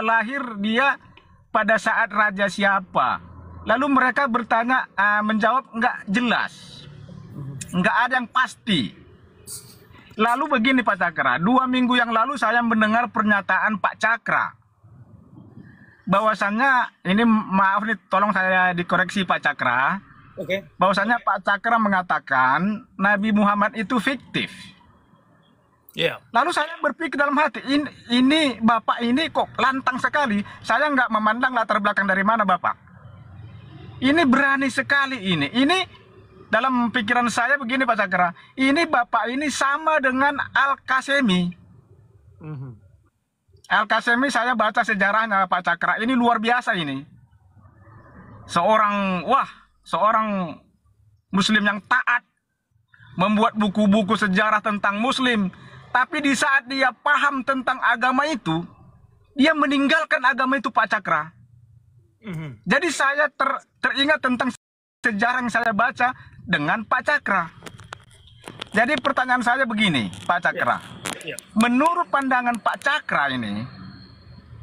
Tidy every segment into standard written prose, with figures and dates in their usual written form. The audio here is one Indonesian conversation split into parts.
lahir dia pada saat raja siapa. Lalu mereka bertanya, menjawab nggak jelas, nggak ada yang pasti. Lalu begini Pak Cakra, 2 minggu yang lalu saya mendengar pernyataan Pak Cakra, bahwasannya, ini maaf nih, tolong saya dikoreksi Pak Cakra, bahwasannya Pak Cakra mengatakan Nabi Muhammad itu fiktif. Lalu saya berpikir dalam hati, ini Bapak ini kok lantang sekali. Saya nggak memandang latar belakang dari mana Bapak. Ini berani sekali ini. Ini dalam pikiran saya begini Pak Cakra. Ini Bapak ini sama dengan Al-Qasemi. Al-Qasemi saya baca sejarahnya Pak Cakra. Ini luar biasa ini. Seorang Muslim yang taat. Membuat buku-buku sejarah tentang Muslim. Tapi di saat dia paham tentang agama itu, dia meninggalkan agama itu Pak Cakra. Jadi saya teringat tentang sejarah yang saya baca dengan Pak Cakra. Jadi pertanyaan saya begini Pak Cakra. Menurut pandangan Pak Cakra ini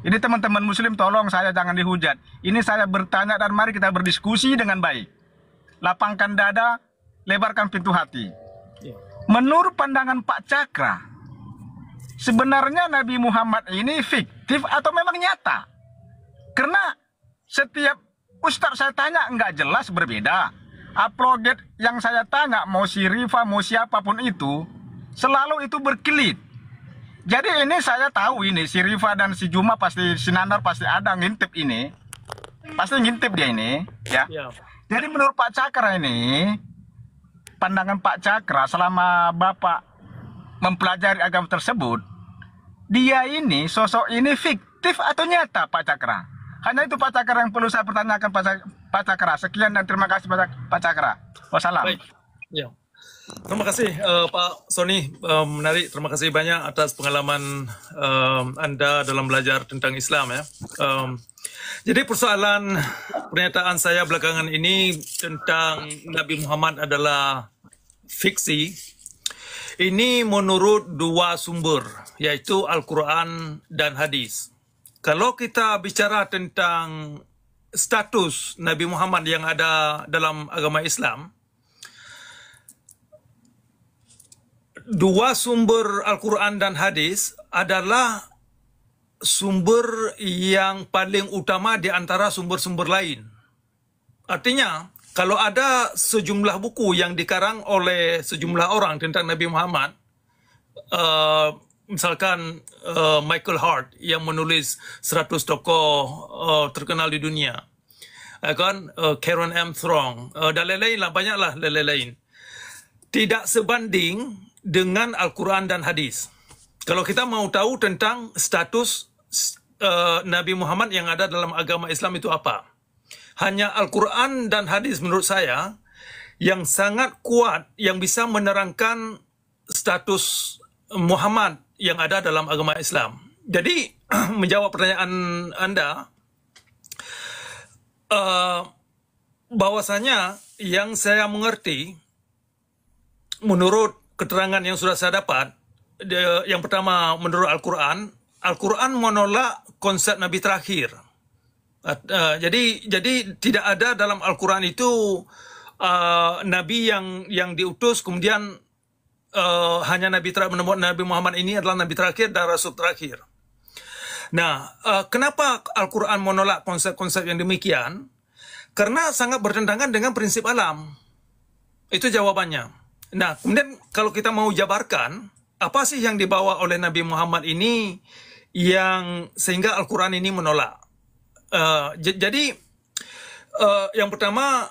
teman-teman Muslim tolong saya jangan dihujat. Ini saya bertanya dan mari kita berdiskusi dengan baik. Lapangkan dada, lebarkan pintu hati. Menurut pandangan Pak Cakra, sebenarnya Nabi Muhammad ini fiktif atau memang nyata? Karena setiap ustadz saya tanya nggak jelas, berbeda. Apologet yang saya tanya, mau si Rifa, mau siapapun itu, selalu itu berkelit. Jadi ini saya tahu ini, si Rifa dan si Juma pasti, si Nandar pasti ada ngintip ini. Pasti ngintip dia ini, ya. Jadi menurut Pak Cakra ini, pandangan Pak Cakra selama Bapak mempelajari agama tersebut, dia ini, sosok ini fiktif atau nyata Pak Cakra? Hanya itu Pak Cakra yang perlu saya pertanyakan Pak Cakra. Sekian dan terima kasih Pak Cakra. Wassalam. Baik. Terima kasih Pak Sony, menarik. Terima kasih banyak atas pengalaman Anda dalam belajar tentang Islam ya. Jadi persoalan pernyataan saya belakangan ini tentang Nabi Muhammad adalah fiksi. Ini menurut 2 sumber, yaitu Al-Quran dan hadis. Kalau kita bicara tentang status Nabi Muhammad yang ada dalam agama Islam, 2 sumber Al-Quran dan hadis adalah sumber yang paling utama di antara sumber-sumber lain. Artinya, kalau ada sejumlah buku yang dikarang oleh sejumlah orang tentang Nabi Muhammad, misalkan Michael Hart yang menulis 100 tokoh terkenal di dunia, Karen M. Strong, dan lain-lain lah, banyaklah lain-lain. Tidak sebanding dengan Al-Quran dan hadis. Kalau kita mau tahu tentang status Nabi Muhammad yang ada dalam agama Islam itu apa? Hanya Al-Quran dan hadis menurut saya yang sangat kuat, yang bisa menerangkan status Muhammad yang ada dalam agama Islam. Jadi menjawab pertanyaan Anda, bahwasanya yang saya mengerti menurut keterangan yang sudah saya dapat, yang pertama menurut Al-Quran, Al-Quran menolak konsep Nabi terakhir. Jadi tidak ada dalam Al-Quran itu Nabi yang diutus kemudian hanya Nabi Muhammad ini adalah Nabi terakhir dan Rasul terakhir. Nah, kenapa Al-Quran menolak konsep-konsep yang demikian? Karena sangat bertentangan dengan prinsip alam. Itu jawabannya. Nah, kemudian kalau kita mau jabarkan, apa sih yang dibawa oleh Nabi Muhammad ini yang sehingga Al-Quran ini menolak? Jadi, yang pertama,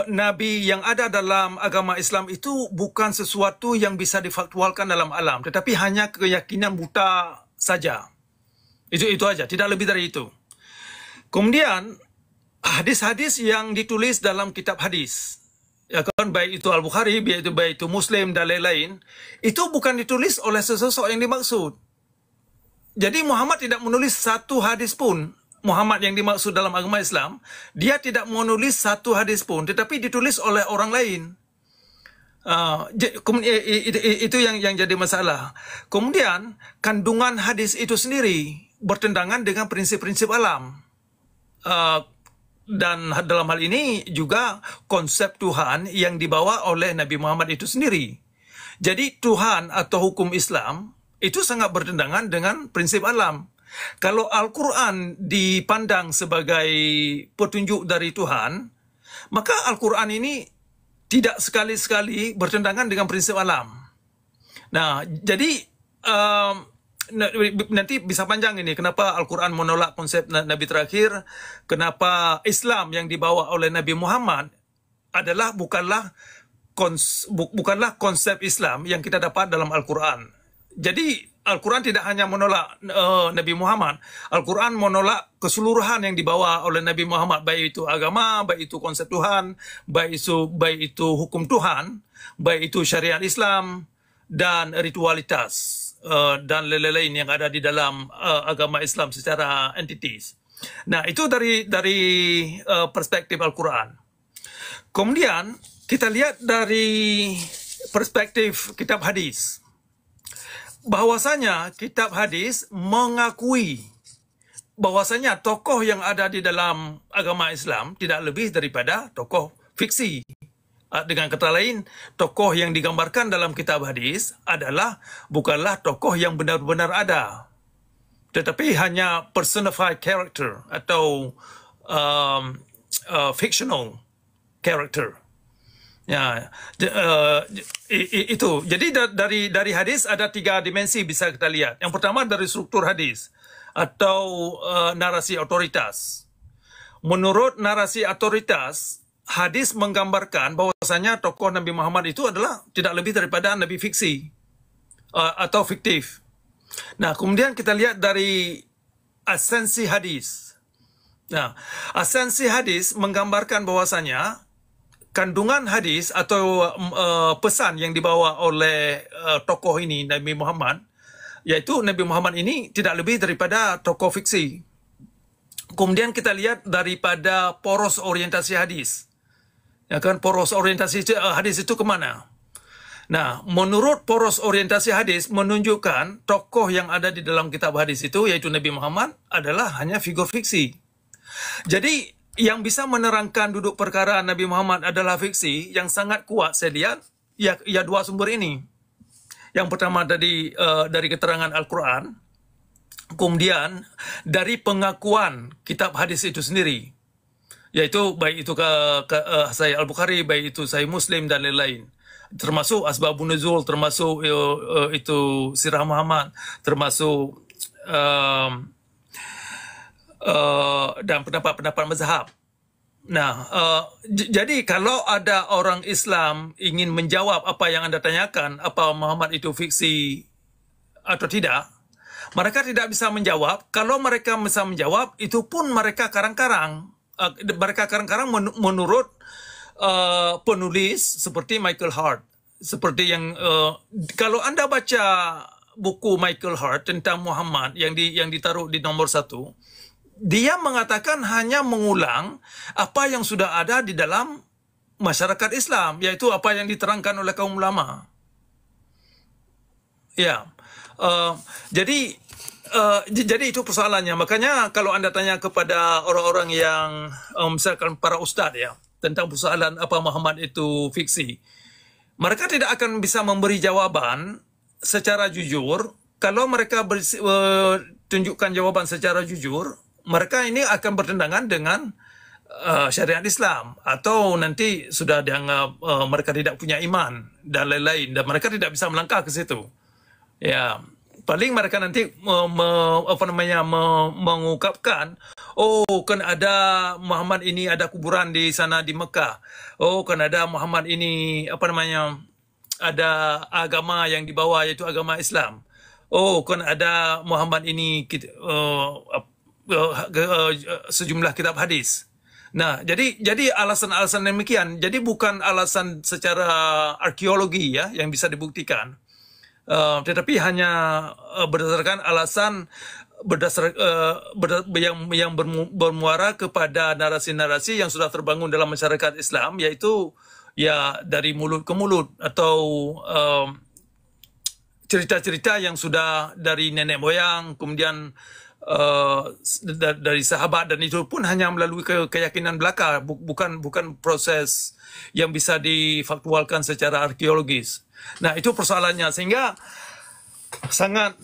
Nabi yang ada dalam agama Islam itu bukan sesuatu yang bisa difaktwalkan dalam alam, tetapi hanya keyakinan buta saja. Itu aja, tidak lebih dari itu. Kemudian, hadis-hadis yang ditulis dalam kitab hadis, ya kan, baik itu Al-Bukhari, baik itu Muslim dan lain-lain, itu bukan ditulis oleh sesosok yang dimaksud. Jadi Muhammad tidak menulis satu hadis pun. Muhammad yang dimaksud dalam agama Islam, dia tidak menulis satu hadis pun, tetapi ditulis oleh orang lain. Itu yang jadi masalah. Kemudian kandungan hadis itu sendiri bertentangan dengan prinsip-prinsip alam. Dan dalam hal ini juga konsep Tuhan yang dibawa oleh Nabi Muhammad itu sendiri. Jadi Tuhan atau hukum Islam itu sangat bertentangan dengan prinsip alam. Kalau Al-Quran dipandang sebagai petunjuk dari Tuhan, maka Al-Quran ini tidak sekali-sekali bertentangan dengan prinsip alam. Nah, jadi nanti bisa panjang ini kenapa Al-Quran menolak konsep Nabi terakhir, kenapa Islam yang dibawa oleh Nabi Muhammad adalah bukanlah konsep Islam yang kita dapat dalam Al-Quran. Jadi Al-Quran tidak hanya menolak Nabi Muhammad, Al-Quran menolak keseluruhan yang dibawa oleh Nabi Muhammad, baik itu agama, baik itu konsep Tuhan, baik itu hukum Tuhan, baik itu syariat Islam dan ritualitas dan lain-lain yang ada di dalam agama Islam secara entities. Nah, itu dari perspektif Al-Quran. Kemudian kita lihat dari perspektif kitab hadis. Bahwasanya kitab hadis mengakui bahwasanya tokoh yang ada di dalam agama Islam tidak lebih daripada tokoh fiksi. Dengan kata lain, tokoh yang digambarkan dalam kitab hadis bukanlah tokoh yang benar-benar ada, tetapi hanya personified character atau fictional character. Ya, itu. Jadi dari hadis ada 3 dimensi bisa kita lihat. Yang pertama dari struktur hadis atau narasi otoritas. Menurut narasi otoritas, hadis menggambarkan bahwasanya tokoh Nabi Muhammad itu adalah tidak lebih daripada nabi fiksi atau fiktif. Nah, kemudian kita lihat dari esensi hadis. Nah, esensi hadis menggambarkan bahwasanya kandungan hadis atau pesan yang dibawa oleh tokoh ini, Nabi Muhammad, yaitu Nabi Muhammad ini tidak lebih daripada tokoh fiksi. Kemudian kita lihat daripada poros orientasi hadis. Ya kan, poros orientasi hadis itu kemana? Nah, menurut poros orientasi hadis menunjukkan tokoh yang ada di dalam kitab hadis itu, yaitu Nabi Muhammad, adalah hanya figur fiksi. Jadi, yang bisa menerangkan duduk perkara Nabi Muhammad adalah fiksi, yang sangat kuat saya lihat, ya 2 sumber ini. Yang pertama dari keterangan Al-Quran, kemudian dari pengakuan kitab hadis itu sendiri. Yaitu baik itu Sahih Al-Bukhari, baik itu Sahih Muslim dan lain-lain. Termasuk asbabun nuzul, termasuk itu Sirah Muhammad, termasuk dan pendapat-pendapat mazhab. Nah, jadi kalau ada orang Islam ingin menjawab apa yang Anda tanyakan, apa Muhammad itu fiksi atau tidak, mereka tidak bisa menjawab. Kalau mereka bisa menjawab, itu pun mereka karang-karang. Menurut penulis seperti Michael Hart, seperti yang kalau Anda baca buku Michael Hart tentang Muhammad yang ditaruh di nomor 1, dia mengatakan hanya mengulang apa yang sudah ada di dalam masyarakat Islam, yaitu apa yang diterangkan oleh kaum ulama. Ya, jadi itu persoalannya. Makanya kalau Anda tanya kepada orang-orang yang misalkan para ustadz ya tentang persoalan apa Muhammad itu fiksi, mereka tidak akan bisa memberi jawaban secara jujur. Kalau mereka tunjukkan jawaban secara jujur, mereka ini akan bertentangan dengan syariat Islam, atau nanti sudah dianggap mereka tidak punya iman dan lain-lain, dan mereka tidak bisa melangkah ke situ. Ya, paling mereka nanti mengungkapkan, oh kan ada Muhammad ini ada kuburan di sana di Mekah. Oh kan ada Muhammad ini ada agama yang dibawa yaitu agama Islam. Oh kan ada Muhammad ini sejumlah kitab hadis. Nah, jadi alasan-alasan demikian. Jadi bukan alasan secara arkeologi ya yang bisa dibuktikan. Tetapi hanya berdasarkan alasan yang bermuara kepada narasi-narasi yang sudah terbangun dalam masyarakat Islam, yaitu ya dari mulut ke mulut, atau cerita-cerita yang sudah dari nenek moyang, kemudian dari sahabat, dan itu pun hanya melalui keyakinan belaka, bukan proses yang bisa difaktualkan secara arkeologis. Nah, itu persoalannya, sehingga sangat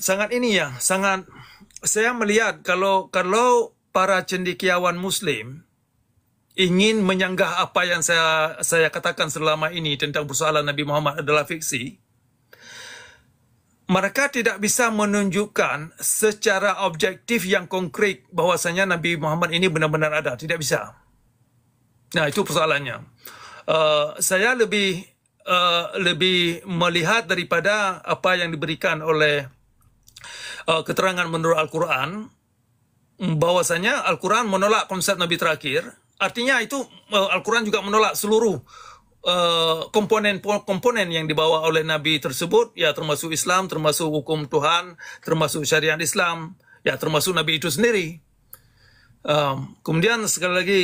saya melihat kalau para cendekiawan Muslim ingin menyanggah apa yang saya katakan selama ini tentang persoalan Nabi Muhammad adalah fiksi, mereka tidak bisa menunjukkan secara objektif yang konkret bahwasanya Nabi Muhammad ini benar-benar ada. Tidak bisa. Nah, itu persoalannya. Saya lebih melihat daripada apa yang diberikan oleh keterangan menurut Al-Quran, bahwasanya Al-Quran menolak konsep Nabi terakhir. Artinya itu Al-Quran juga menolak seluruh komponen yang dibawa oleh Nabi tersebut, ya, termasuk Islam, termasuk hukum Tuhan, termasuk syariat Islam, ya, termasuk Nabi itu sendiri. Kemudian sekali lagi,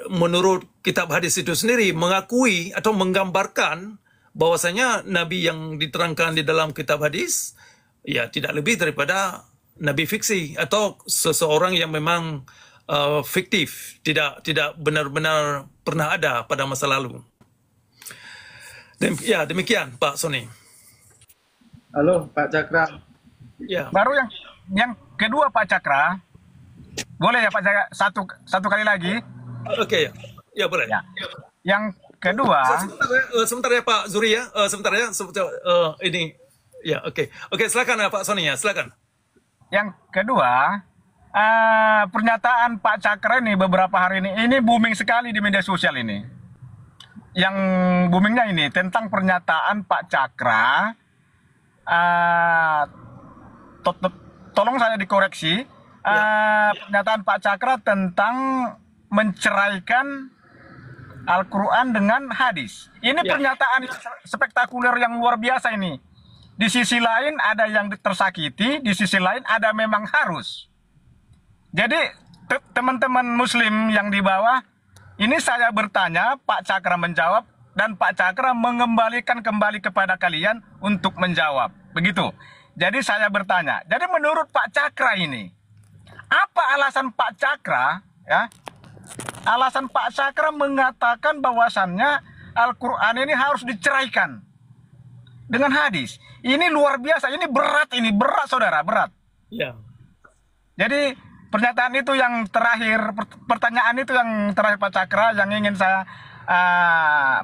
menurut kitab hadis itu sendiri mengakui atau menggambarkan bahwasanya Nabi yang diterangkan di dalam kitab hadis, ya, tidak lebih daripada Nabi fiksi atau seseorang yang memang fiktif, tidak benar-benar pernah ada pada masa lalu. Ya, demikian Pak Sony. Halo Pak Cakra. Ya. Baru yang kedua Pak Cakra, boleh ya Pak Cakra, satu kali lagi? Oke, ya boleh. Ya. Yang kedua, sebentar ya Pak Zuri ya, sebentar ya, ini, ya, oke, silakan ya Pak Sony ya, silakan. Yang kedua, pernyataan Pak Cakra ini beberapa hari ini booming sekali di media sosial ini. Yang boomingnya ini tentang pernyataan Pak Cakra, tolong saya dikoreksi, pernyataan Pak Cakra tentang menceraikan Al-Quran dengan hadis. Ini pernyataan yang spektakuler yang luar biasa ini. Di sisi lain ada yang tersakiti, di sisi lain ada memang harus. Jadi teman-teman Muslim yang di bawah, ini saya bertanya, Pak Cakra menjawab, dan Pak Cakra mengembalikan kembali kepada kalian untuk menjawab. Begitu. Jadi saya bertanya, jadi menurut Pak Cakra ini, apa alasan Pak Cakra, ya? Alasan Pak Cakra mengatakan bahwasannya Al-Quran ini harus diceraikan dengan hadis. Ini luar biasa, ini berat saudara, berat. Ya. Jadi pernyataan itu yang terakhir, pertanyaan itu yang terakhir Pak Cakra yang ingin saya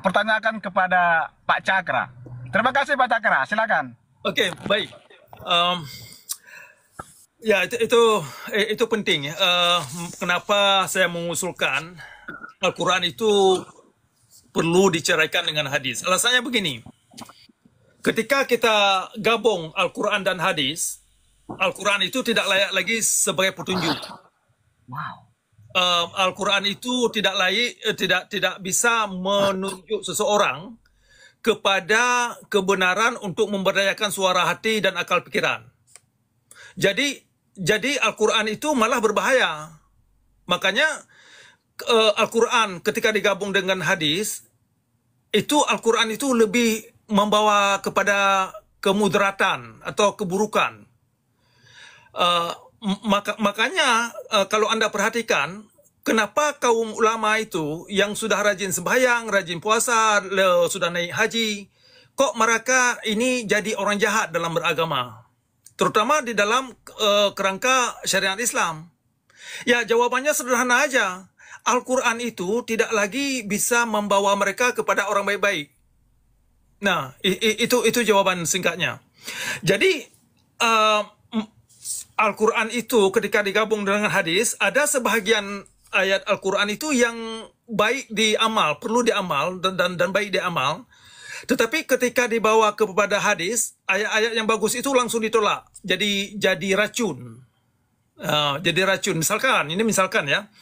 pertanyakan kepada Pak Cakra. Terima kasih Pak Cakra, silakan. Oke, baik. Ya, itu penting ya. Kenapa saya mengusulkan Al-Quran itu perlu diceraikan dengan hadis? Alasannya begini. Ketika kita gabung Al-Quran dan hadis, Al-Quran itu tidak layak lagi sebagai petunjuk. Wow. Al-Quran itu tidak bisa menunjuk seseorang kepada kebenaran untuk memberdayakan suara hati dan akal pikiran. Jadi Al-Quran itu malah berbahaya. Makanya Al-Quran ketika digabung dengan hadis, itu Al-Quran itu lebih membawa kepada kemudaratan atau keburukan. Makanya kalau Anda perhatikan, kenapa kaum ulama itu yang sudah rajin sembahyang, rajin puasa, sudah naik haji, kok mereka ini jadi orang jahat dalam beragama, terutama di dalam kerangka syariat Islam? Ya, jawabannya sederhana aja. Al-Quran itu tidak lagi bisa membawa mereka kepada orang baik-baik. Nah, itu jawaban singkatnya. Jadi Al-Quran itu ketika digabung dengan hadis, ada sebahagian ayat Al-Quran itu yang baik diamal, perlu diamal dan baik diamal. Tetapi ketika dibawa kepada hadis, ayat-ayat yang bagus itu langsung ditolak. Jadi racun. Jadi racun. Misalkan ya.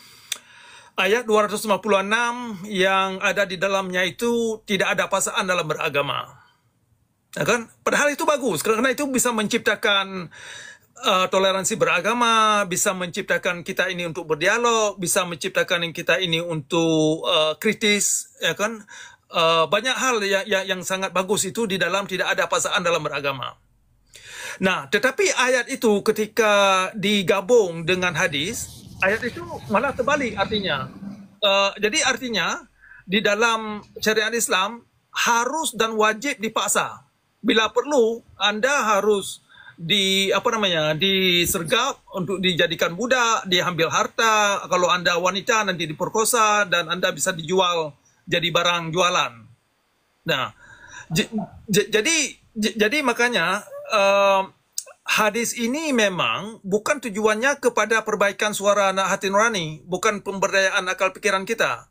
Ayat 256 yang ada di dalamnya itu tidak ada paksaan dalam beragama. Ya kan? Padahal itu bagus, karena itu bisa menciptakan toleransi beragama, bisa menciptakan kita ini untuk berdialog, bisa menciptakan kita ini untuk kritis, ya kan? Banyak hal yang sangat bagus itu di dalam tidak ada paksaan dalam beragama. Nah, tetapi ayat itu ketika digabung dengan hadis, ayat itu malah terbalik artinya. Jadi artinya di dalam syariat Islam harus dan wajib dipaksa. Bila perlu, Anda harus disergap untuk dijadikan budak, diambil harta. Kalau Anda wanita nanti diperkosa dan Anda bisa dijual jadi barang jualan. Nah, jadi makanya hadis ini memang bukan tujuannya kepada perbaikan suara anak hati nurani, bukan pemberdayaan akal pikiran kita.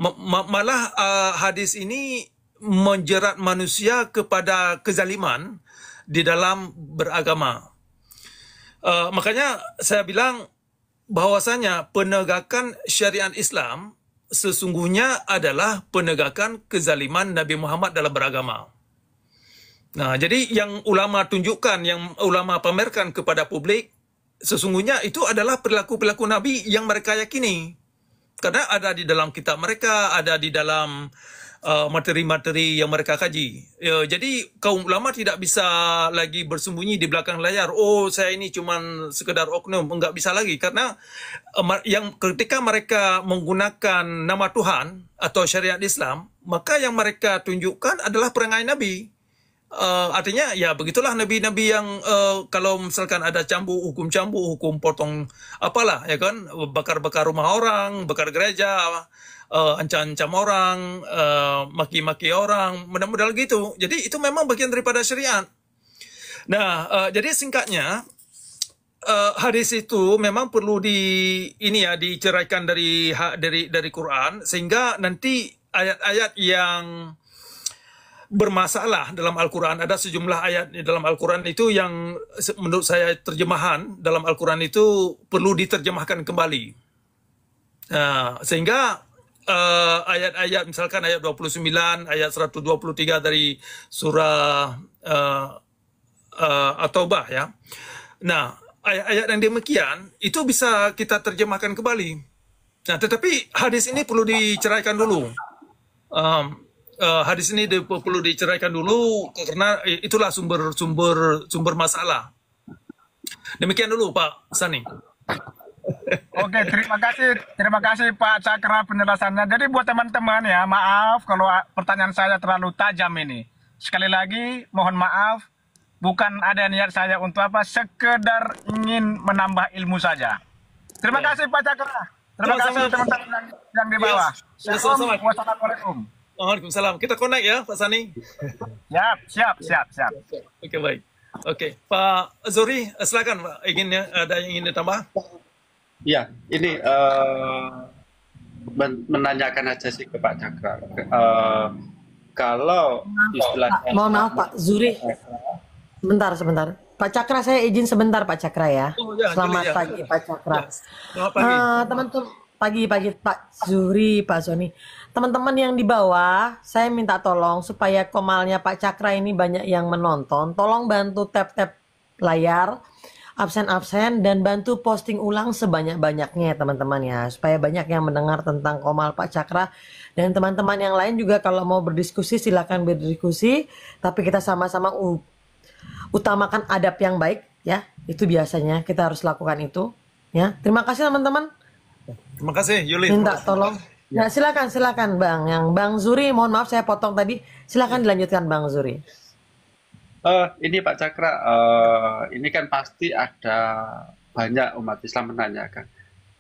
Malah hadis ini menjerat manusia kepada kezaliman di dalam beragama. Makanya saya bilang bahwasanya penegakan syariat Islam sesungguhnya adalah penegakan kezaliman Nabi Muhammad dalam beragama. Nah, jadi yang ulama tunjukkan, yang ulama pamerkan kepada publik, sesungguhnya itu adalah perilaku-perilaku Nabi yang mereka yakini. Karena ada di dalam kitab mereka, ada di dalam materi-materi yang mereka kaji. Jadi kaum ulama tidak bisa lagi bersembunyi di belakang layar. Oh, saya ini cuma sekedar oknum. Enggak bisa lagi. Karena yang ketika mereka menggunakan nama Tuhan atau syariat Islam, maka yang mereka tunjukkan adalah perangai Nabi. Artinya ya begitulah nabi-nabi yang kalau misalkan ada hukum potong apalah ya kan, bakar-bakar rumah orang, bakar gereja, ancam-ancam orang, maki-maki orang, mudah-mudahan gitu. Jadi itu memang bagian daripada syariat. Nah, jadi singkatnya hadis itu memang perlu diceraikan dari Quran, sehingga nanti ayat-ayat yang bermasalah dalam Al-Quran, ada sejumlah ayat di dalam Al-Quran itu yang menurut saya terjemahan dalam Al-Quran itu perlu diterjemahkan kembali. Sehingga ayat-ayat misalkan ayat 29, ayat 123 dari surah At-Taubah ya. Nah, ayat-ayat yang demikian itu bisa kita terjemahkan kembali. Nah, tetapi hadis ini perlu diceraikan dulu. Hadis ini perlu diceraikan dulu karena itulah sumber masalah. Demikian dulu Pak Sani. Oke, terima kasih Pak Cakra penjelasannya. Jadi buat teman-teman ya, maaf kalau pertanyaan saya terlalu tajam ini. Sekali lagi mohon maaf, bukan ada niat saya untuk sekedar ingin menambah ilmu saja. Terima kasih Pak Cakra. Terima kasih teman-teman yang di bawah. Wassalamualaikum. Waalaikumsalam. Kita connect ya, Pak Sani. Siap. Oke, baik. Oke, Pak Zuri, silakan Pak. Ada yang ingin ditambah? Ya, ini menanyakan aja sih ke Pak Cakra. Kalau istilahnya... Mohon maaf Pak Zuri. Sebentar. Pak Cakra, saya izin sebentar Pak Cakra ya. Selamat pagi Pak Cakra. Selamat pagi. Teman-teman, pagi Pak Zuri, Pak Soni. Teman-teman yang di bawah, saya minta tolong supaya komalnya Pak Cakra ini banyak yang menonton. Tolong bantu tap-tap layar, absen-absen, dan bantu posting ulang sebanyak-banyaknya ya teman-teman ya. Supaya banyak yang mendengar tentang komal Pak Cakra. Dan teman-teman yang lain juga kalau mau berdiskusi silakan berdiskusi. Tapi kita sama-sama utamakan adab yang baik ya. Itu biasanya kita harus lakukan itu ya. Terima kasih teman-teman. Terima kasih Yuli. Minta tolong. Nah, silakan Bang. Yang Bang Zuri, mohon maaf saya potong tadi. Silakan dilanjutkan Bang Zuri. Ini Pak Cakra, ini kan pasti ada banyak umat Islam menanyakan.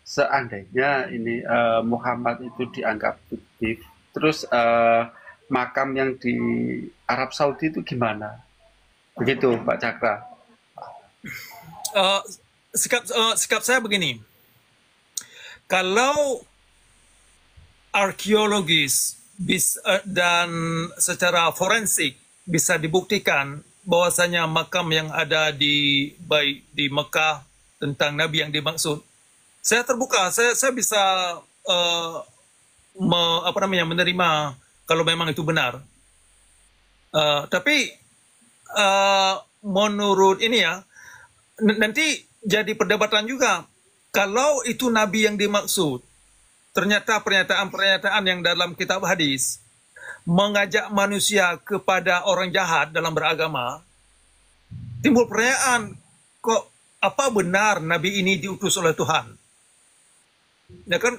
Seandainya ini Muhammad itu dianggap fiktif, terus makam yang di Arab Saudi itu gimana? Begitu Pak Cakra. Sikap saya begini. Kalau arkeologis dan secara forensik bisa dibuktikan bahwasanya makam yang ada di Mekah tentang Nabi yang dimaksud, saya terbuka, saya bisa menerima kalau memang itu benar. Tapi menurut ini ya, nanti jadi perdebatan juga. Kalau itu Nabi yang dimaksud, ternyata pernyataan-pernyataan yang dalam kitab hadis mengajak manusia kepada orang jahat dalam beragama, timbul pertanyaan, kok apa benar Nabi ini diutus oleh Tuhan? Ya kan,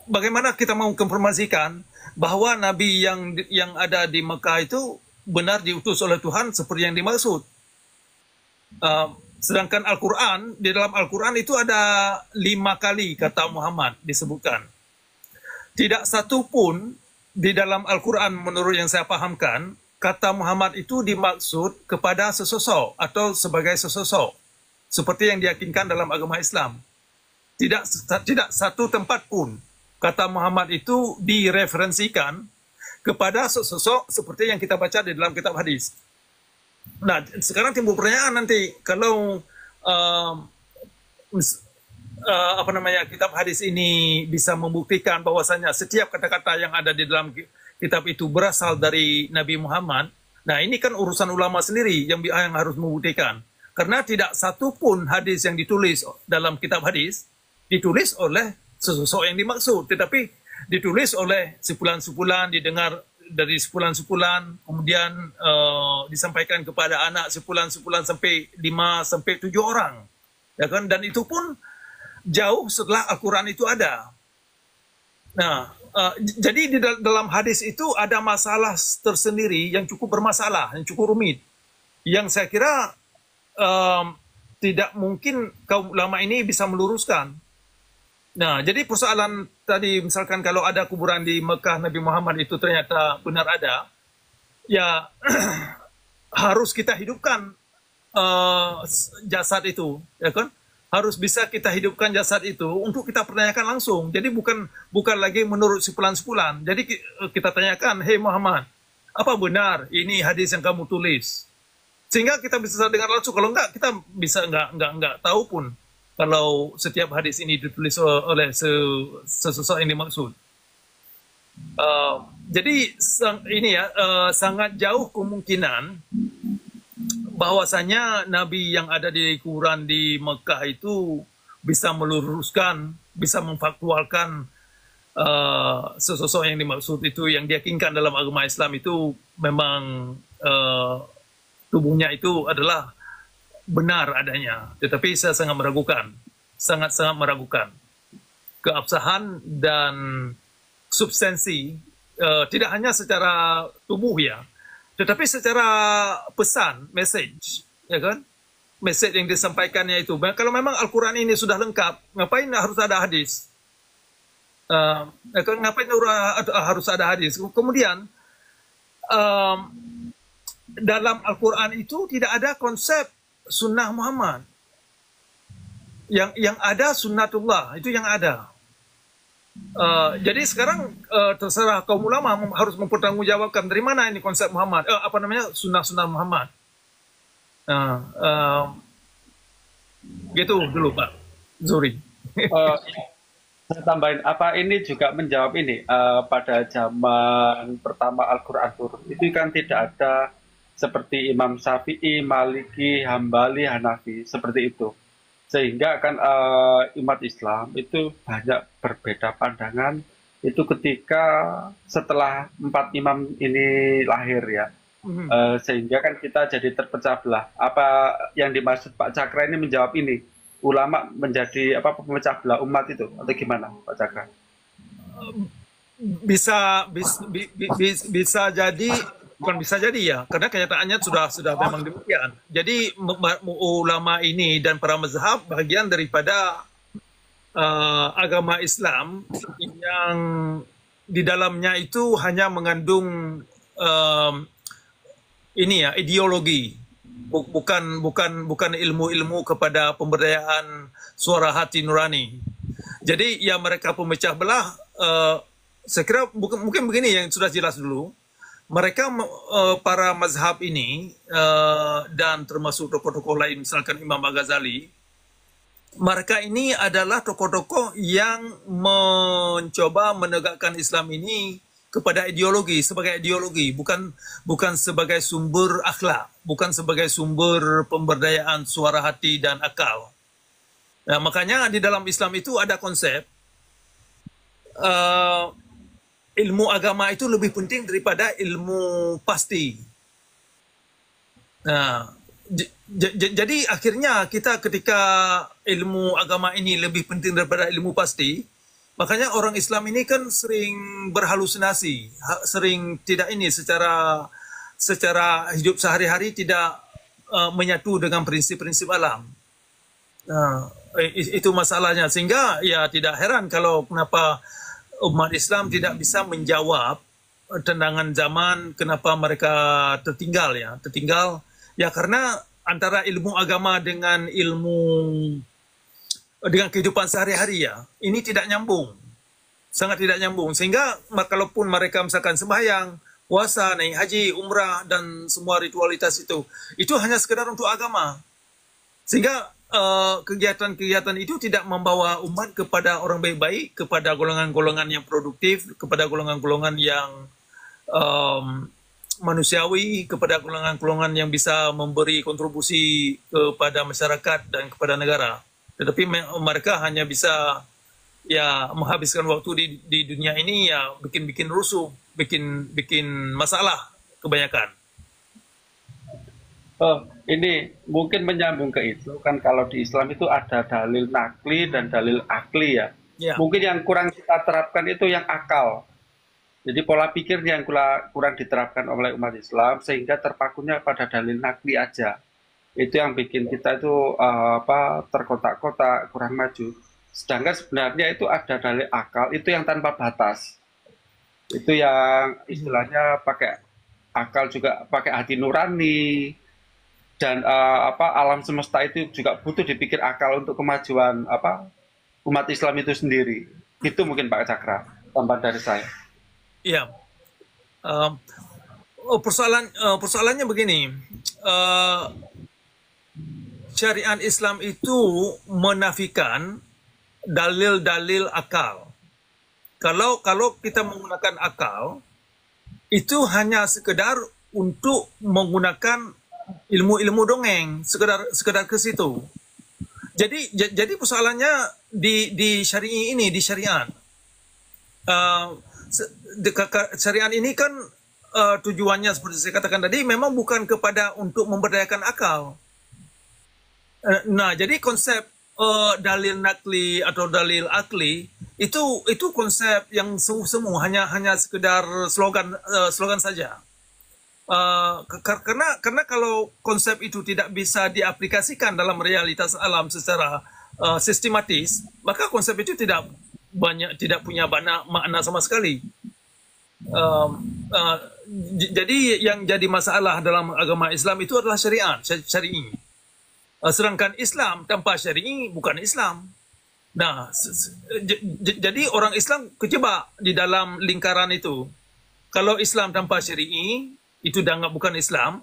bagaimana kita mau konfirmasikan bahwa Nabi yang ada di Mekah itu benar diutus oleh Tuhan seperti yang dimaksud? Sedangkan Al-Quran, di dalam Al-Quran itu ada 5 kali kata Muhammad disebutkan. Tidak satu pun di dalam Al-Quran menurut yang saya pahamkan, kata Muhammad itu dimaksud kepada sesosok atau sebagai sesosok. Seperti yang diyakinkan dalam agama Islam. Tidak satu tempat pun kata Muhammad itu direferensikan kepada sesosok seperti yang kita baca di dalam kitab hadis. Nah, sekarang timbul pertanyaan nanti, kalau kitab hadis ini bisa membuktikan bahwasanya setiap kata-kata yang ada di dalam kitab itu berasal dari Nabi Muhammad. Nah, ini kan urusan ulama sendiri yang harus membuktikan. Karena tidak satu pun hadis yang ditulis dalam kitab hadis ditulis oleh sesosok yang dimaksud, tetapi ditulis oleh sepulan-sepulan, didengar dari sepulan-sepulan, kemudian disampaikan kepada anak sepulan-sepulan sampai 5 sampai 7 orang. Ya kan? Dan itu pun jauh setelah Al-Quran itu ada. Nah, jadi di dalam hadis itu ada masalah tersendiri yang cukup bermasalah, yang cukup rumit, yang saya kira tidak mungkin kaum ulama ini bisa meluruskan. Nah, jadi persoalan tadi, misalkan kalau ada kuburan di Mekah Nabi Muhammad itu ternyata benar ada, ya harus kita hidupkan jasad itu, ya kan? Harus bisa kita hidupkan jasad itu untuk kita pertanyakan langsung. Jadi bukan lagi menurut sepulan-sepulan. Jadi kita tanyakan, hei Muhammad, apa benar ini hadis yang kamu tulis? Sehingga kita bisa dengar langsung. Kalau enggak, kita bisa enggak tahu pun kalau setiap hadis ini ditulis oleh sesosok yang dimaksud. Jadi ini ya, sangat jauh kemungkinan bahwasanya Nabi yang ada di kuburan di Mekah itu bisa meluruskan, bisa memfaktualkan sesosok yang dimaksud itu, yang diyakinkan dalam agama Islam itu memang tubuhnya itu adalah benar adanya. Tetapi saya sangat meragukan, sangat-sangat meragukan keabsahan dan substansi, tidak hanya secara tubuh ya, tetapi secara pesan, message, ya kan? Message yang disampaikannya itu. Kalau memang Al-Quran ini sudah lengkap, ngapain harus ada hadis? Ngapain harus ada hadis? Kemudian dalam Al-Quran itu tidak ada konsep sunnah Muhammad. Yang ada sunnatullah, itu yang ada. Jadi sekarang terserah kaum ulama harus mempertanggungjawabkan dari mana ini konsep Muhammad, sunnah Muhammad. Gitu dulu Pak Zuri. Saya tambahin, apa ini juga menjawab ini, pada zaman pertama Al-Quran turun itu kan tidak ada seperti Imam Syafi'i, Maliki, Hambali, Hanafi, seperti itu. Sehingga kan umat Islam itu banyak berbeda pandangan itu ketika setelah 4 imam ini lahir ya. Sehingga kan kita jadi terpecah belah. Apa yang dimaksud Pak Cakra ini menjawab ini? Ulama menjadi pemecah belah umat itu atau gimana Pak Cakra? Bisa jadi, bukan bisa jadi ya, karena kenyataannya sudah memang demikian. Jadi ulama ini dan para mazhab bagian daripada agama Islam yang di dalamnya itu hanya mengandung ideologi, bukan ilmu-ilmu kepada pemberdayaan suara hati nurani. Jadi ya mereka pemecah belah, saya kira mungkin begini yang sudah jelas dulu. Mereka para mazhab ini dan termasuk tokoh-tokoh lain, misalkan Imam Al-Ghazali, mereka ini adalah tokoh-tokoh yang mencoba menegakkan Islam ini kepada ideologi, sebagai ideologi, bukan sebagai sumber akhlak, bukan sebagai sumber pemberdayaan suara hati dan akal. Nah, makanya di dalam Islam itu ada konsep ilmu agama itu lebih penting daripada ilmu pasti. Nah, Jadi akhirnya kita ketika ilmu agama ini lebih penting daripada ilmu pasti, makanya orang Islam ini kan sering berhalusinasi, sering tidak ini secara hidup sehari-hari tidak menyatu dengan prinsip-prinsip alam. Itu masalahnya, sehingga ya tidak heran kalau kenapa umat Islam tidak bisa menjawab tendangan zaman, kenapa mereka tertinggal ya karena antara ilmu agama dengan kehidupan sehari-hari ya ini tidak nyambung, sangat tidak nyambung, sehingga kalaupun mereka misalkan sembahyang, puasa, naik haji, umrah dan semua ritualitas itu hanya sekedar untuk agama, sehingga kegiatan-kegiatan itu tidak membawa umat kepada orang baik-baik, kepada golongan-golongan yang produktif, kepada golongan-golongan yang manusiawi, kepada golongan-golongan yang bisa memberi kontribusi kepada masyarakat dan kepada negara. Tetapi mereka hanya bisa ya menghabiskan waktu di dunia ini ya bikin rusuh, bikin masalah kebanyakan. Ini mungkin menyambung ke itu kan, kalau di Islam itu ada dalil nakli dan dalil akli ya. Mungkin yang kurang kita terapkan itu yang akal. Jadi pola pikirnya yang kurang diterapkan oleh umat Islam sehingga terpakunya pada dalil nakli aja. Itu yang bikin kita itu terkotak-kotak, kurang maju. Sedangkan sebenarnya itu ada dalil akal, itu yang tanpa batas. Itu yang istilahnya pakai akal juga, pakai hati nurani. Dan alam semesta itu juga butuh dipikir akal untuk kemajuan umat Islam itu sendiri. Itu mungkin Pak Cakra, tambahan dari saya. Iya. Persoalannya begini. Syariat Islam itu menafikan dalil-dalil akal. Kalau kita menggunakan akal, itu hanya sekedar untuk menggunakan ilmu-ilmu dongeng, sekedar ke situ. Jadi persoalannya di syari'i ini, di syariat. Syariat ini kan tujuannya seperti saya katakan tadi memang bukan kepada untuk memberdayakan akal. Nah, jadi konsep dalil nakli atau dalil akli itu konsep yang semu hanya sekedar slogan saja. Karena kalau konsep itu tidak bisa diaplikasikan dalam realitas alam secara sistematis, maka konsep itu tidak punya makna sama sekali. Jadi yang jadi masalah dalam agama Islam itu adalah syari'i. Sedangkan Islam tanpa syari'i bukan Islam. Nah, jadi orang Islam kejebak di dalam lingkaran itu. Kalau Islam tanpa syari'i itu dianggap bukan Islam,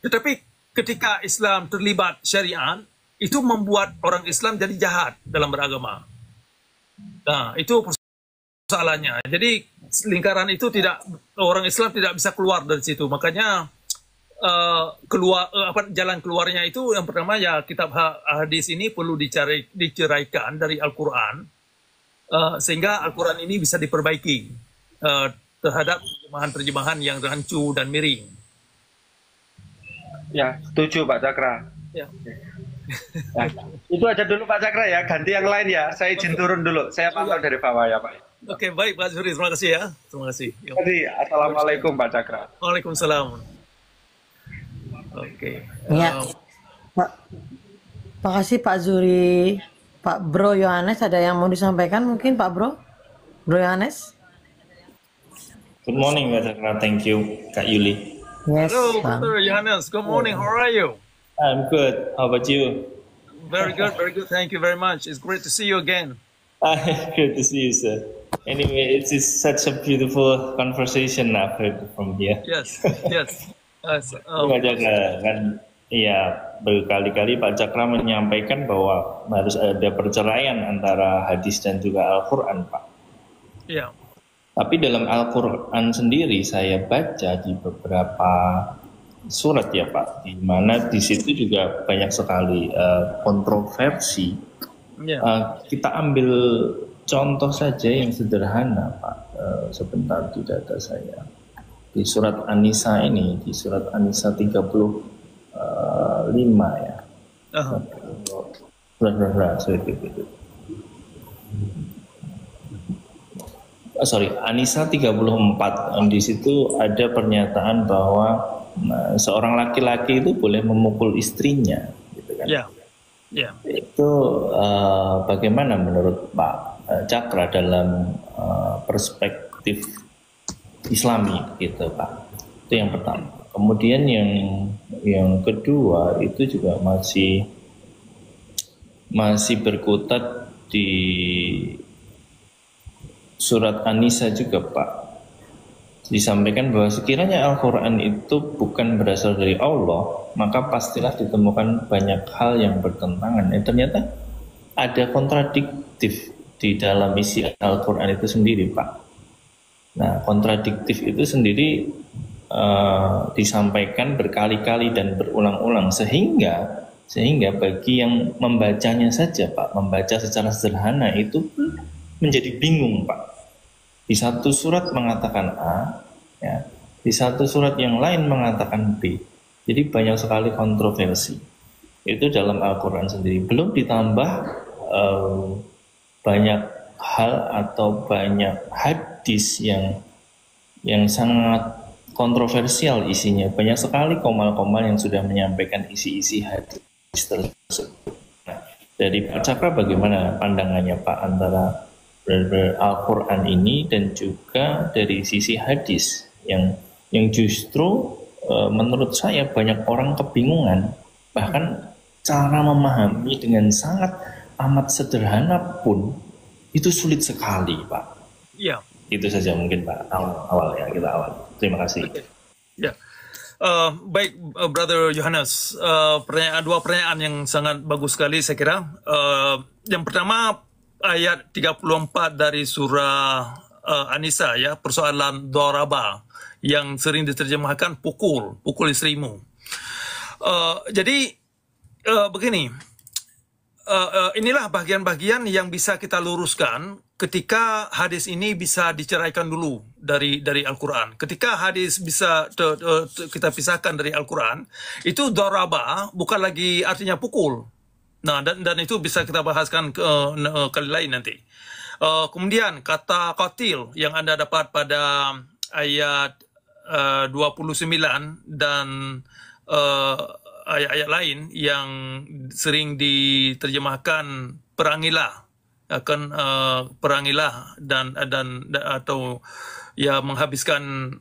tetapi ketika Islam terlibat syariat, itu membuat orang Islam jadi jahat dalam beragama. Nah, itu persoalannya. Jadi lingkaran itu orang Islam tidak bisa keluar dari situ. Makanya jalan keluarnya itu yang pertama ya kitab hadis ini perlu diceraikan dari Al-Quran, sehingga Al-Quran ini bisa diperbaiki terhadap terjemahan-terjemahan yang rancu dan miring. Ya, setuju Pak Cakra. Ya. Nah, itu aja dulu Pak Cakra ya, ganti yang lain ya. Saya izin turun dulu. Saya pantau dari bawah ya Pak. Oke, baik Pak Zuri, terima kasih ya. Terima kasih. Assalamualaikum Pak Cakra. Waalaikumsalam. Oke. Ya. Pak, makasih Pak Zuri. Pak Bro Yohanes, ada yang mau disampaikan mungkin Pak Bro? Bro Yohanes? Good morning, Pak Cakra. Thank you, Kak Yuli. Yes, Hello, Brother Johannes. Good morning. How are you? I'm good. How about you? Very good, very good. Thank you very much. It's great to see you again. Good to see you, sir. Anyway, it is such a beautiful conversation I've heard from here. Yes, yes. Pak Cakra, kan ya berkali-kali Pak Cakra menyampaikan bahwa harus ada perceraian antara hadis dan juga Al-Quran, Pak. Yeah. Tapi dalam Al-Quran sendiri saya baca di beberapa surat ya Pak, di mana di situ juga banyak sekali kontroversi. Yeah. Kita ambil contoh saja yang sederhana Pak, sebentar di data saya. Di surat An-Nisa ini, di surat An-Nisa 30 5 ya. Aha. Sorry, An-Nisa 34. Di situ ada pernyataan bahwa seorang laki-laki itu boleh memukul istrinya, gitu kan? Ya, ya. Itu bagaimana menurut Pak Cakra dalam perspektif Islami, gitu Pak? Itu yang pertama. Kemudian yang kedua itu juga masih berkutat di surat An-Nisa juga Pak. Disampaikan bahwa sekiranya Al-Quran itu bukan berasal dari Allah, maka pastilah ditemukan banyak hal yang bertentangan. Ternyata ada kontradiktif di dalam isi Al-Quran itu sendiri Pak. Nah, kontradiktif itu sendiri disampaikan berkali-kali dan berulang-ulang sehingga bagi yang membacanya saja Pak, membaca secara sederhana itu menjadi bingung Pak. Di satu surat mengatakan A, ya, di satu surat yang lain mengatakan B. Jadi banyak sekali kontroversi. Itu dalam Al-Quran sendiri. Belum ditambah banyak hal atau banyak hadis yang sangat kontroversial isinya. Banyak sekali komal-komal yang sudah menyampaikan isi-isi hadis tersebut. Nah, dari Pak Cakra bagaimana pandangannya Pak antara Al-Quran ini dan juga dari sisi hadis yang justru menurut saya banyak orang kebingungan, bahkan cara memahami dengan sangat amat sederhana pun itu sulit sekali Pak. Ya. Itu saja mungkin Pak awal ya, kita awal. Terima kasih. Ya. Baik, Brother Yohanes, dua pertanyaan yang sangat bagus sekali saya kira. Yang pertama, ayat 34 dari surah An-Nisa ya, persoalan doraba yang sering diterjemahkan pukul istrimu. Jadi begini, inilah bagian-bagian yang bisa kita luruskan ketika hadis ini bisa diceraikan dulu dari Al-Quran. Ketika hadis bisa kita pisahkan dari Al-Quran, itu doraba bukan lagi artinya pukul. Nah, dan itu bisa kita bahaskan kali lain nanti. Kemudian kata qatil yang Anda dapat pada ayat 29 dan ayat-ayat lain yang sering diterjemahkan perangilah, akan perangilah dan atau ya menghabiskan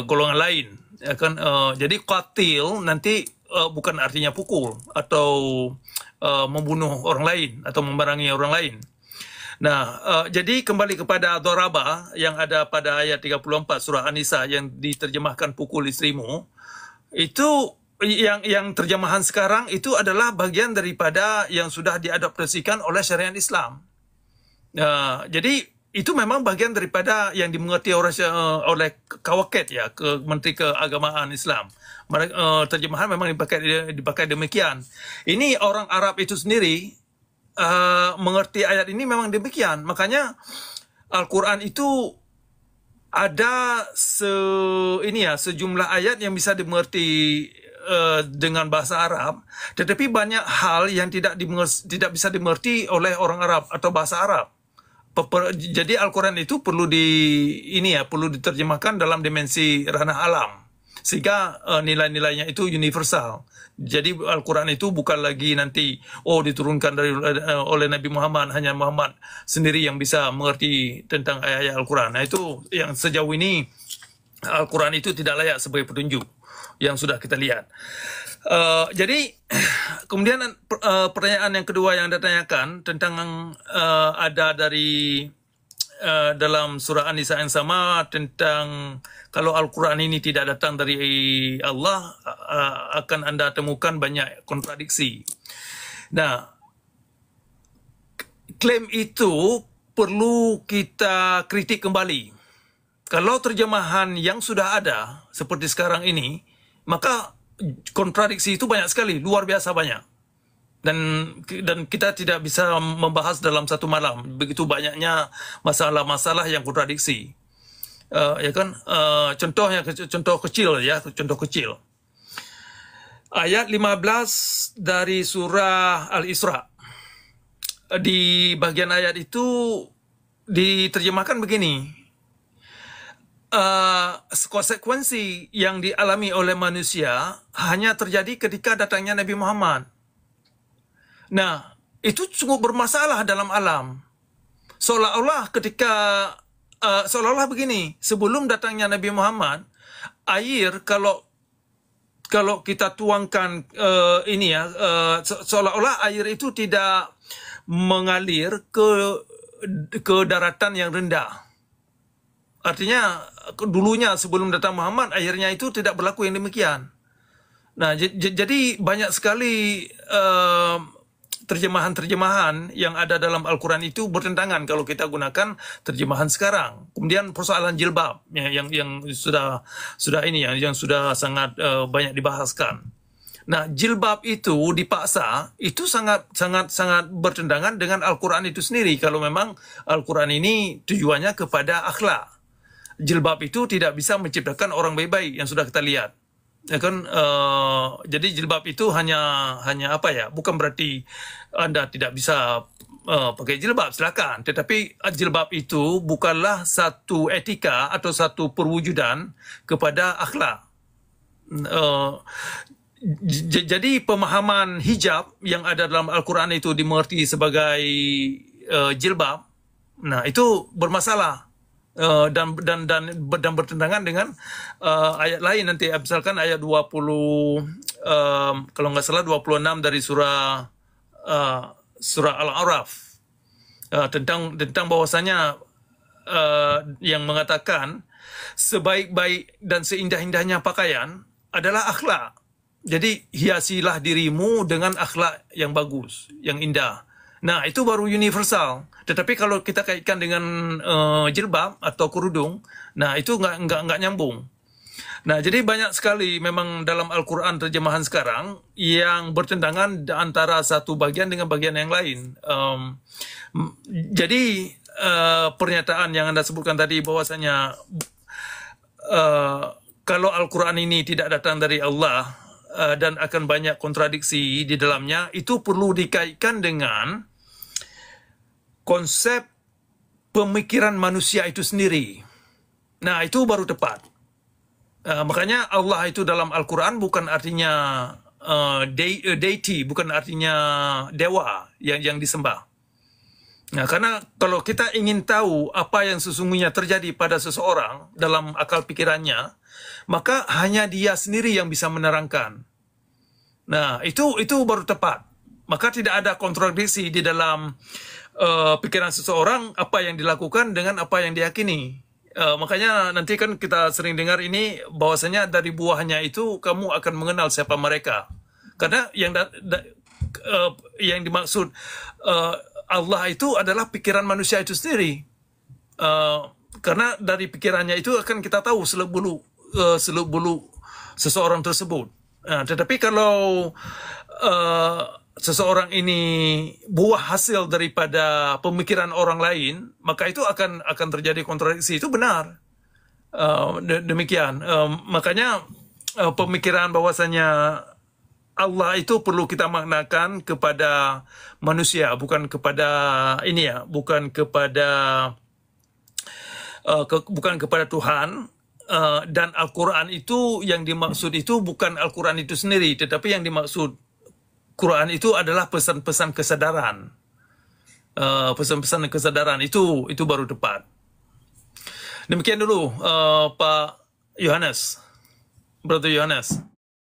golongan lain, akan jadi qatil nanti bukan artinya pukul atau membunuh orang lain atau memerangi orang lain. Nah, jadi kembali kepada doraba yang ada pada ayat 34 surah An-Nisa yang diterjemahkan pukul istrimu, itu yang terjemahan sekarang itu adalah bagian daripada yang sudah diadaptasikan oleh syariat Islam. Jadi itu memang bagian daripada yang dimengerti oleh Kawaket ya, Menteri Keagamaan Islam. Terjemahan memang dipakai demikian. Ini orang Arab itu sendiri mengerti ayat ini memang demikian. Makanya Al-Quran itu ada sejumlah ayat yang bisa dimengerti dengan bahasa Arab, tetapi banyak hal yang tidak bisa dimengerti oleh orang Arab atau bahasa Arab. Jadi Al-Quran itu perlu diterjemahkan dalam dimensi ranah alam, sehingga nilai-nilainya itu universal. Jadi Al-Quran itu bukan lagi nanti diturunkan oleh Nabi Muhammad, hanya Muhammad sendiri yang bisa mengerti tentang ayat-ayat Al-Quran. Nah, itu yang sejauh ini Al-Quran itu tidak layak sebagai petunjuk yang sudah kita lihat. Jadi kemudian pertanyaan yang kedua yang Anda tanyakan tentang ada dari dalam surah An-Nisa yang sama tentang kalau Al-Quran ini tidak datang dari Allah, akan Anda temukan banyak kontradiksi. Nah, klaim itu perlu kita kritik kembali. Kalau terjemahan yang sudah ada seperti sekarang ini, maka kontradiksi itu banyak sekali, luar biasa banyak. Dan kita tidak bisa membahas dalam satu malam. Begitu banyaknya masalah-masalah yang kontradiksi. Ya kan? Contoh kecil ya, contoh kecil. Ayat 15 dari surah Al-Isra. Di bagian ayat itu diterjemahkan begini. Konsekuensi yang dialami oleh manusia hanya terjadi ketika datangnya Nabi Muhammad. Nah, itu cukup bermasalah dalam alam. Seolah-olah seolah-olah begini, sebelum datangnya Nabi Muhammad, air kalau kita tuangkan seolah-olah air itu tidak mengalir ke daratan yang rendah. Artinya dulunya sebelum datang Muhammad, akhirnya itu tidak berlaku yang demikian. Nah, jadi banyak sekali terjemahan-terjemahan yang ada dalam Al-Quran itu bertentangan kalau kita gunakan terjemahan sekarang. Kemudian persoalan jilbab yang sudah sangat banyak dibahaskan. Nah, jilbab itu dipaksa, itu sangat bertentangan dengan Al-Quran itu sendiri. Kalau memang Al-Quran ini tujuannya kepada akhlak. Jilbab itu tidak bisa menciptakan orang baik-baik yang sudah kita lihat. Ya kan, jadi jilbab itu hanya apa ya? Bukan berarti Anda tidak bisa pakai jilbab, silakan. Tetapi jilbab itu bukanlah satu etika atau satu perwujudan kepada akhlak. Jadi pemahaman hijab yang ada dalam Al-Quran itu dimengerti sebagai jilbab. Nah, itu bermasalah. Dan bertentangan dengan ayat lain nanti, misalkan ayat 20 kalau nggak salah 26 dari surah Al-A'raf, tentang bahwasanya yang mengatakan sebaik-baik dan seindah-indahnya pakaian adalah akhlak. Jadi hiasilah dirimu dengan akhlak yang bagus, yang indah. Nah, itu baru universal. Tetapi kalau kita kaitkan dengan jilbab atau kerudung, nah itu nggak nyambung. Nah, jadi banyak sekali memang dalam Al-Quran terjemahan sekarang yang bertentangan antara satu bagian dengan bagian yang lain. Jadi pernyataan yang Anda sebutkan tadi bahwasanya kalau Al-Quran ini tidak datang dari Allah dan akan banyak kontradiksi di dalamnya, itu perlu dikaitkan dengan konsep pemikiran manusia itu sendiri. Nah, itu baru tepat. Makanya Allah itu dalam Al-Quran bukan artinya deity, bukan artinya dewa yang disembah. Nah, karena kalau kita ingin tahu apa yang sesungguhnya terjadi pada seseorang dalam akal pikirannya, maka hanya dia sendiri yang bisa menerangkan. Nah, itu baru tepat. Maka tidak ada kontradiksi di dalam pikiran seseorang apa yang dilakukan dengan apa yang diyakini. Makanya nanti kan kita sering dengar ini bahwasanya dari buahnya itu kamu akan mengenal siapa mereka. Karena yang dimaksud Allah itu adalah pikiran manusia itu sendiri. Karena dari pikirannya itu akan kita tahu seluk-beluk seseorang tersebut. Tetapi kalau seseorang ini buah hasil daripada pemikiran orang lain, maka itu akan terjadi kontradiksi. Itu benar. Demikian. Makanya pemikiran bahwasanya Allah itu perlu kita maknakan kepada manusia, bukan kepada bukan kepada Tuhan. Dan Al-Quran itu yang dimaksud itu bukan Al-Quran itu sendiri, tetapi yang dimaksud Quran itu adalah pesan-pesan kesadaran. Pesan-pesan kesadaran itu baru tepat. Demikian dulu Pak Yohanes, Brother Yohanes.